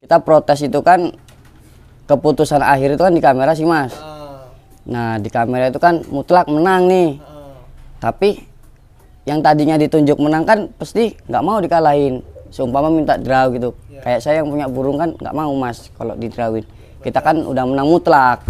Kita protes itu kan keputusan akhir itu kan di kamera sih Mas. Nah di kamera itu kan mutlak menang nih. Tapi yang tadinya ditunjuk menang kan pasti nggak mau dikalahin. Seumpama minta draw gitu. Kayak saya yang punya burung kan nggak mau Mas kalau di drawin. Kita kan udah menang mutlak.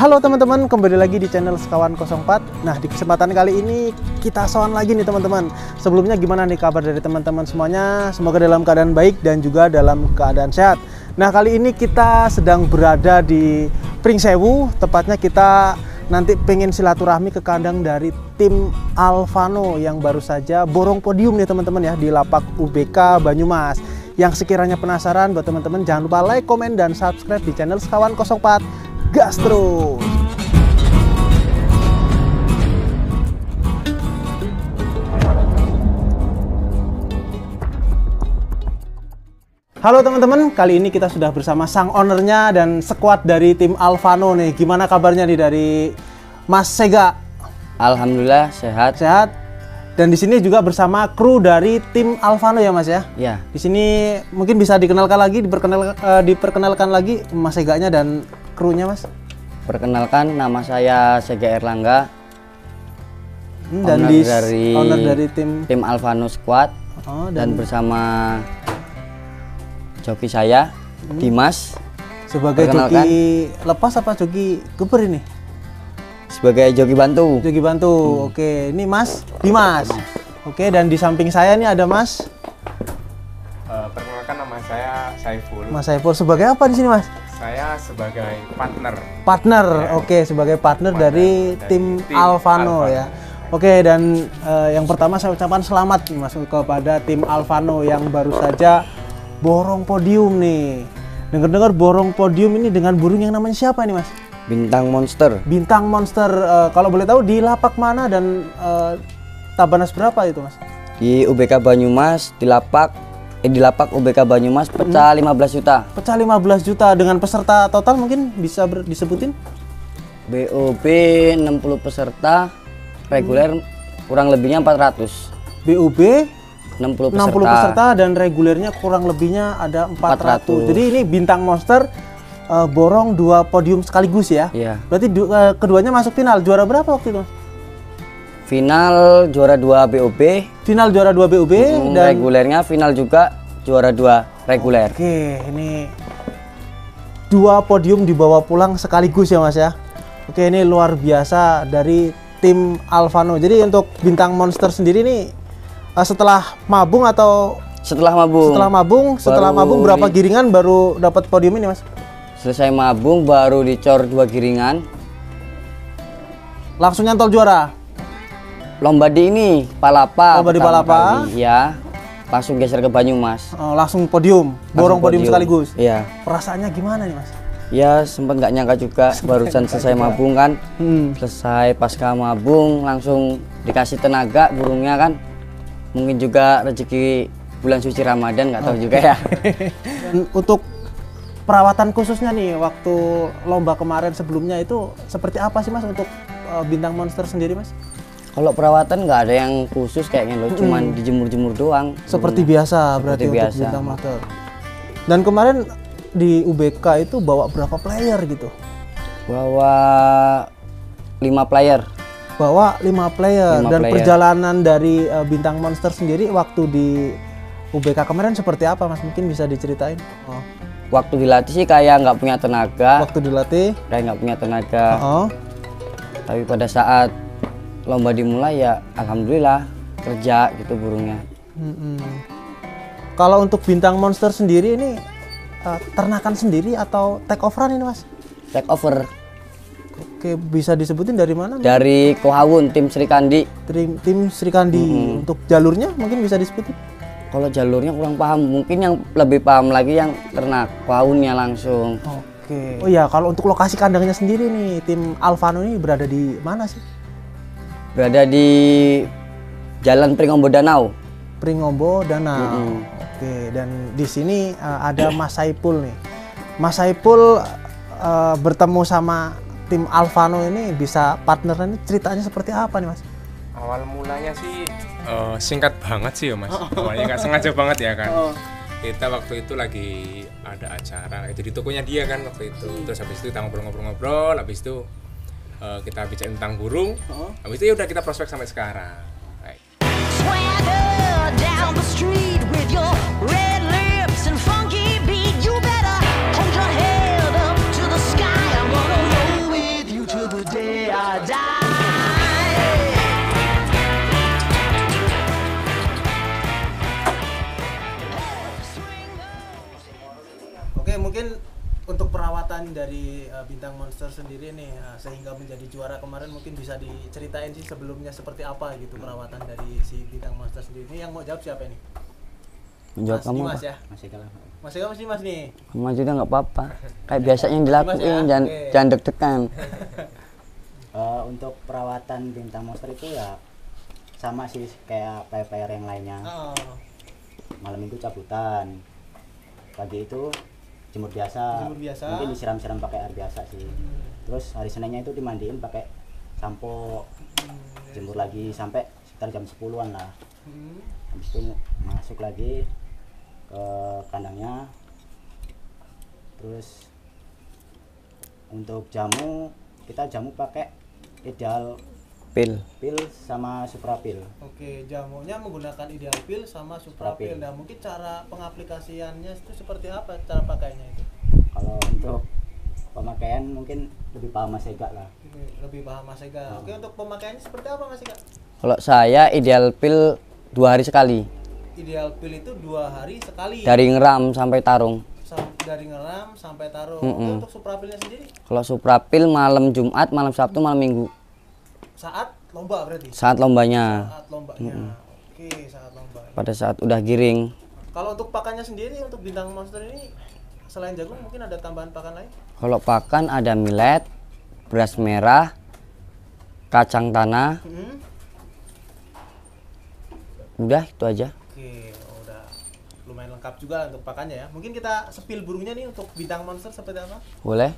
Halo teman-teman, kembali lagi di channel Sekawan 04. Nah, di kesempatan kali ini kita sowan lagi nih teman-teman. Sebelumnya gimana nih kabar dari teman-teman semuanya? Semoga dalam keadaan baik dan juga dalam keadaan sehat. Nah, kali ini kita sedang berada di Pringsewu. Tepatnya kita nanti pengen silaturahmi ke kandang dari tim Alvano yang baru saja borong podium nih teman-teman ya di lapak UBK Banyumas. Yang sekiranya penasaran, buat teman-teman jangan lupa like, komen, dan subscribe di channel Sekawan 04. Gas terus. Halo teman-teman, kali ini kita sudah bersama sang ownernya dan squad dari tim Alvano nih. Gimana kabarnya nih dari Mas Sega? Alhamdulillah sehat. Sehat. Dan di sini juga bersama kru dari tim Alvano ya Mas ya? Ya. Di sini mungkin bisa dikenalkan lagi, diperkenalkan lagi Mas Seganya dan krunya Mas. Perkenalkan, nama saya Sega Erlangga. Dan owner dari tim Alvano Squad. Dan bersama joki saya Dimas. Sebagai joki lepas apa joki geber ini? Sebagai joki bantu. Joki bantu. Oke, ini Mas Dimas. Oke, dan di samping saya nih ada Mas. Perkenalkan, nama saya Saiful. Mas Saiful sebagai apa di sini Mas? Saya sebagai partner. Partner, ya. Oke, sebagai partner dari tim Alvano ya. Oke, dan yang pertama saya ucapkan selamat nih Mas kepada tim Alvano yang baru saja borong podium nih. Dengar-dengar borong podium ini dengan burung yang namanya siapa nih Mas? Bintang Monster. Bintang Monster. Kalau boleh tahu di lapak mana dan Tabanas berapa itu Mas? Di UBK Banyumas, di lapak UBK Banyumas pecah 15 juta. Pecah 15 juta dengan peserta total mungkin bisa disebutin? BOB 60 peserta, reguler kurang lebihnya 400. BOB 60 peserta dan regulernya kurang lebihnya ada 400. Jadi ini Bintang Monster borong 2 podium sekaligus ya? Iya. Berarti keduanya masuk final. Juara berapa waktu itu? Final juara 2 BOB. Final juara 2 BOB dan regulernya final juga juara 2 reguler. Oke, ini 2 podium dibawa pulang sekaligus ya Mas ya. Oke, ini luar biasa dari tim Alvano. Jadi untuk Bintang Monster sendiri nih setelah mabung atau setelah mabung berapa giringan baru dapat podium ini Mas? Selesai mabung baru dicor 2 giringan. Langsung nyantol juara. Lomba di ini Palapa. Lomba di Palapa. Ya. Langsung geser ke Banyumas. Langsung podium, borong podium sekaligus. Iya. Perasaannya gimana nih Mas? Ya sempat nggak nyangka juga, barusan selesai mabung kan. Selesai pasca mabung langsung dikasih tenaga burungnya kan. Mungkin juga rezeki bulan suci Ramadan, nggak tahu juga ya. Dan untuk perawatan khususnya nih waktu lomba kemarin sebelumnya itu seperti apa sih Mas untuk Bintang Monster sendiri Mas? Kalau perawatan nggak ada yang khusus kayaknya loh, cuman dijemur-jemur doang. Seperti burungnya. biasa berarti Seperti untuk biasa. bintang monster. Dan kemarin di UBK itu bawa berapa player gitu? Bawa 5 player. Bawa 5 player. 5 Dan player. perjalanan dari bintang monster sendiri waktu di UBK kemarin seperti apa Mas? Mungkin bisa diceritain. Oh. Waktu dilatih sih kayak nggak punya tenaga, Waktu dilatih. kayak nggak punya tenaga. Oh. Tapi pada saat lomba dimulai ya alhamdulillah kerja gitu burungnya. Kalau untuk bintang monster sendiri ini ternakan sendiri atau take overan ini Mas? Take over Oke, bisa disebutin dari mana? dari Kohawun, tim Sri Kandi. Tim Sri Kandi. Untuk jalurnya mungkin bisa disebutin? Kalau jalurnya kurang paham, mungkin yang lebih paham lagi yang ternak Kohawunnya langsung. Oke. Oh ya, kalau untuk lokasi kandangnya sendiri nih, tim Alvano ini berada di mana sih? Berada di Jalan Pringombo Danau. Pringombo Danau. Oke, dan di sini ada Mas Saipul nih. Mas Saipul bertemu sama tim Alvano ini bisa partneran, ini ceritanya seperti apa nih Mas? Awal mulanya sih singkat banget sih ya Mas. Awalnya nggak sengaja banget ya kan. Kita waktu itu lagi ada acara itu di tokonya dia kan waktu itu. Terus habis itu kita ngobrol-ngobrol, habis itu kita bicara tentang burung. Habis itu ya udah kita prospek sampai sekarang. Baik. Swagger down the street with your red lips and funky beat. You better hold your head up to the sky. I'm gonna roll with you till the day I die. Oke, mungkin untuk perawatan dari bintang monster sendiri nih sehingga menjadi juara kemarin mungkin bisa diceritain sih sebelumnya seperti apa gitu perawatan dari si bintang monster sendiri. Ini yang mau jawab siapa ini? Menjawab Mas kamu Dimas apa? ya? Masih kamu sih Mas nih. Kamu juga nggak apa-apa. Kayak biasanya yang dilakuin, ya? jangan, Oke. jangan deg-degan. Untuk perawatan bintang monster itu ya sama sih kayak player-player yang lainnya. Malam minggu cabutan, pagi itu jemur biasa, mungkin disiram-siram pakai air biasa sih. Terus hari Seninnya itu dimandiin pakai sampo, jemur lagi sampai sekitar jam 10-an lah. Habis itu masuk lagi ke kandangnya. Terus untuk jamu, kita jamu pakai ideal Pil. sama suprapil. Oke, jamunya menggunakan ideal pill sama suprapil. Suprapil. Nah, mungkin cara pengaplikasiannya itu seperti apa cara pakainya itu? Kalau untuk pemakaian mungkin lebih paham Mas Ega lah. Lebih paham Mas Ega. Oke, untuk pemakaiannya seperti apa Mas Ega? Kalau saya ideal pil 2 hari sekali. Ideal pill itu 2 hari sekali. Dari ngeram sampai tarung. Dari ngeram sampai taruh. Oke, untuk suprapilnya sendiri Kalau suprapil malam Jumat, malam Sabtu, malam Minggu. saat lomba berarti? Saat lombanya. Saat lombanya. Oke, saat lomba. Pada saat udah giring. Kalau untuk pakannya sendiri untuk bintang monster ini selain jagung mungkin ada tambahan pakan lain? Kalau pakan ada millet, beras merah, kacang tanah. Udah itu aja. Oke, udah lumayan lengkap juga untuk pakannya ya. Mungkin kita sepil burungnya nih untuk bintang monster seperti apa? Boleh?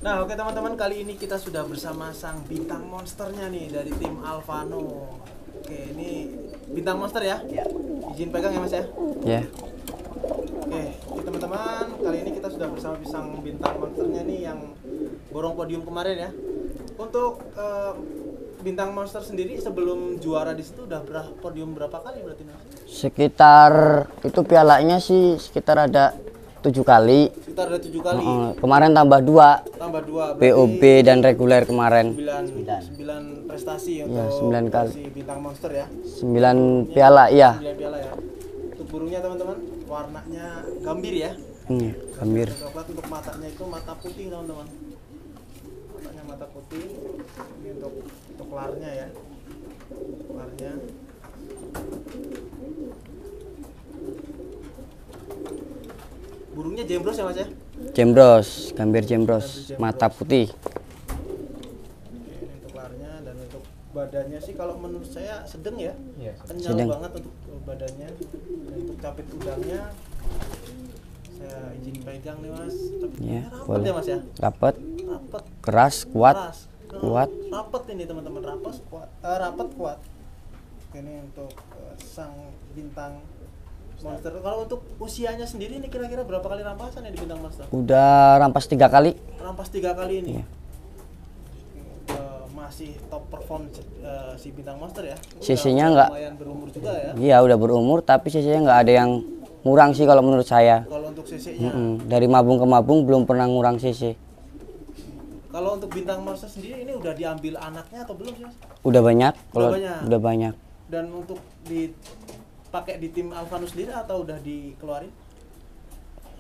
Nah, oke teman-teman, kali ini kita sudah bersama sang bintang monsternya nih dari tim Alvano. Oke, ini bintang monster ya? Ya. Izin pegang ya Mas ya? Ya. Oke teman-teman, kali ini kita sudah bersama sang bintang monsternya nih yang borong podium kemarin ya. Untuk bintang monster sendiri sebelum juara di situ udah podium berapa kali berarti Mas? Sekitar itu pialanya sih sekitar ada 7 kali. Sekitar ada 7 kali. Kemarin tambah 2. Tambah 2 POB dan reguler kemarin. 9 prestasi untuk 9 kali. si bintang monster ya. 9 piala, iya. 9 piala ya. Untuk burungnya teman-teman, warnanya gambir ya. Gambir. Coklat. Untuk matanya itu mata putih teman-teman. Matanya mata putih. Ini untuk larnya ya. Larnya. Burungnya jembros ya Mas ya? Jembros, gambir jembros, mata putih. Oke, ini untuk larnya dan untuk badannya sih kalau menurut saya sedang ya. Iya, Kenyal sedang. banget untuk badannya. Dan untuk capit udangnya saya izin pegang nih Mas. Capit Ya, udangnya rapet boleh. ya Mas ya? Rapat, Rapet, keras, kuat. keras. kuat. Rapat ini teman-teman, rapat kuat. Ini untuk sang bintang monster. Kalau untuk usianya sendiri ini kira-kira berapa kali rampasan ya di bintang monster? Udah rampas 3 kali. Rampas 3 kali ini. Iya. Masih top perform si bintang monster ya. CC-nya nggak. Lumayan berumur juga ya. Iya udah berumur, tapi CC-nya nggak ada yang ngurang sih kalau menurut saya. Kalau untuk CC-nya. Dari mabung ke mabung belum pernah ngurang CC. Kalau untuk bintang monster sendiri ini udah diambil anaknya atau belum sih Mas? Udah banyak. Udah Banyak. banyak. Dan untuk dipakai di tim Alvanus sendiri atau udah dikeluarin?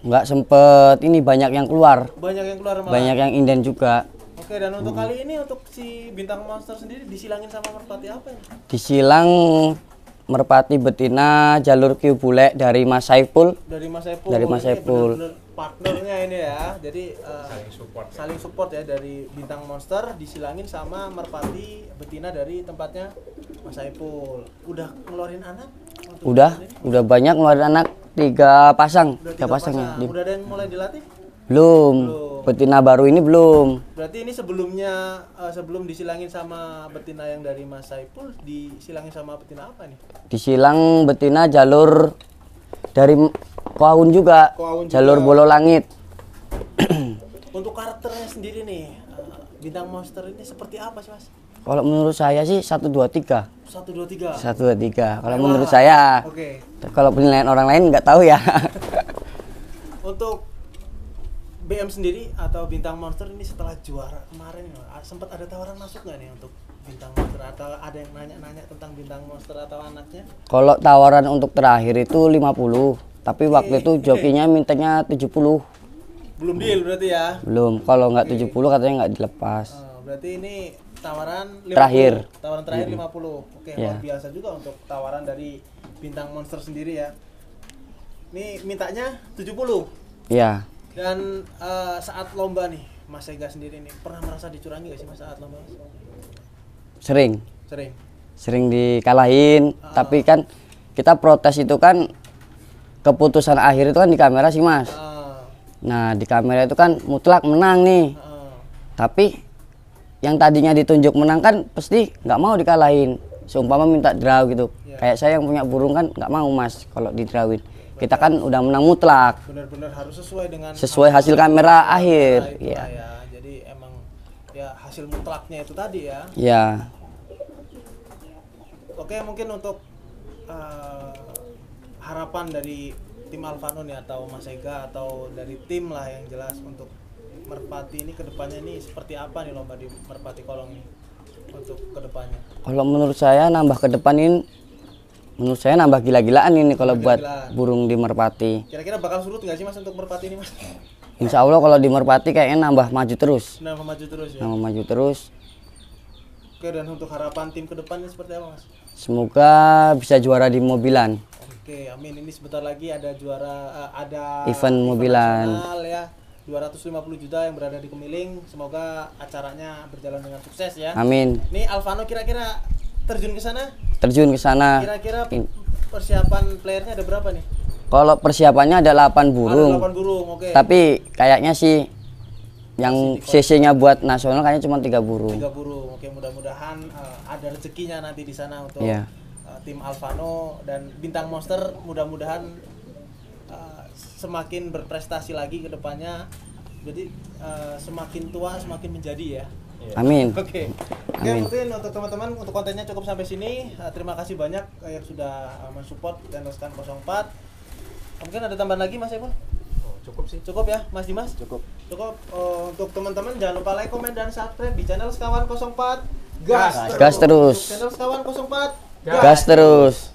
Nggak sempet, ini banyak yang keluar. Banyak yang keluar malah. Banyak yang inden juga. Oke, dan untuk kali ini untuk si bintang monster sendiri disilangin sama merpati apa ini? Disilang merpati betina jalur Q bule dari Mas Saiful. Dari Mas Saiful. Dari Mas Ini Saiful. bener-bener partnernya ini ya. Jadi saling support ya dari bintang monster disilangin sama merpati betina dari tempatnya Mas Saiful. Udah ngeluarin anak? Untuk Udah banyak ngeluarin anak 3 pasang. Udah 3 pasang ya. Udah ada yang mulai dilatih? Belum. Betina baru ini belum. Berarti ini sebelumnya sebelum disilangin sama betina yang dari Mas Saiful, disilangin sama betina apa nih? Disilang betina jalur dari Koaun juga. Jalur Bolo Langit. Untuk karakternya sendiri nih, bintang monster ini seperti apa sih Mas? Kalau menurut saya sih 1 2 3. 1, 2, 3. 1 2 3. Kalau menurut saya. Oke. Kalau penilaian orang lain nggak tahu ya. Untuk BM sendiri atau bintang monster ini setelah juara kemarin sempat ada tawaran masuk nggak nih untuk bintang monster atau ada yang nanya-nanya tentang bintang monster atau anaknya? Kalau tawaran untuk terakhir itu 50, tapi waktu itu jokinya mintanya 70. Belum deal berarti ya? Belum. Kalau nggak 70 katanya nggak dilepas. Berarti ini tawaran 50. Terakhir. Tawaran terakhir 50. Oke, Ya. luar biasa juga untuk tawaran dari bintang monster sendiri ya. Ini mintanya 70. Iya. Dan saat lomba nih, Mas Ega sendiri nih pernah merasa dicurangi gak sih Mas saat lomba? Sering. Sering. Sering dikalahin, tapi kan kita protes itu kan keputusan akhir itu kan di kamera sih Mas. Nah di kamera itu kan mutlak menang nih, tapi yang tadinya ditunjuk menang kan pasti nggak mau dikalahin. Seumpama minta draw gitu, kayak saya yang punya burung kan nggak mau Mas kalau di drawin. Kita kan udah menang mutlak. Benar-benar harus sesuai dengan hasil kamera akhir. Iya. Ya. Jadi emang ya hasil mutlaknya itu tadi ya. Iya. Oke, mungkin untuk harapan dari tim Alvano nih atau Mas Ega atau dari tim lah yang jelas untuk merpati ini kedepannya ini seperti apa nih lomba di Merpati Kolong ini untuk kedepannya? Kalau menurut saya nambah ke depan ini, menurut saya nambah gila-gilaan ini kalau buat burung di Merpati. Kira-kira bakal surut nggak sih Mas untuk Merpati ini Mas? Insya Allah kalau di Merpati kayaknya nambah maju terus. Nambah maju terus ya. Nambah maju terus. Oke, dan untuk harapan tim kedepannya seperti apa Mas? Semoga bisa juara di mobilan. Oke, amin. Ini sebentar lagi ada juara, ada Event mobilan. nasional ya, 250 juta yang berada di Kemiling. Semoga acaranya berjalan dengan sukses ya. Amin. Ini Alvano kira-kira terjun ke sana? Terjun ke sana. Kira-kira persiapan playernya ada berapa nih? Kalau persiapannya ada 8 burung. Ada 8 burung, oke. Tapi kayaknya sih yang CC-nya buat nasional kayaknya cuma 3 burung. 3 burung. Oke, mudah-mudahan ada rezekinya nanti di sana untuk Iya. tim Alvano dan bintang monster. Mudah-mudahan semakin berprestasi lagi ke depannya. Jadi semakin tua semakin menjadi ya. Amin. Oke. Oke, mungkin untuk teman-teman untuk kontennya cukup sampai sini. Terima kasih banyak yang sudah mensupport channel Sekawan 04. Mungkin ada tambahan lagi Mas Epul? Cukup sih. Cukup ya, Mas Dimas? Cukup. Untuk teman-teman jangan lupa like, komen dan subscribe di channel Sekawan 04. Gas terus. Channel Sekawan 04. Gas terus.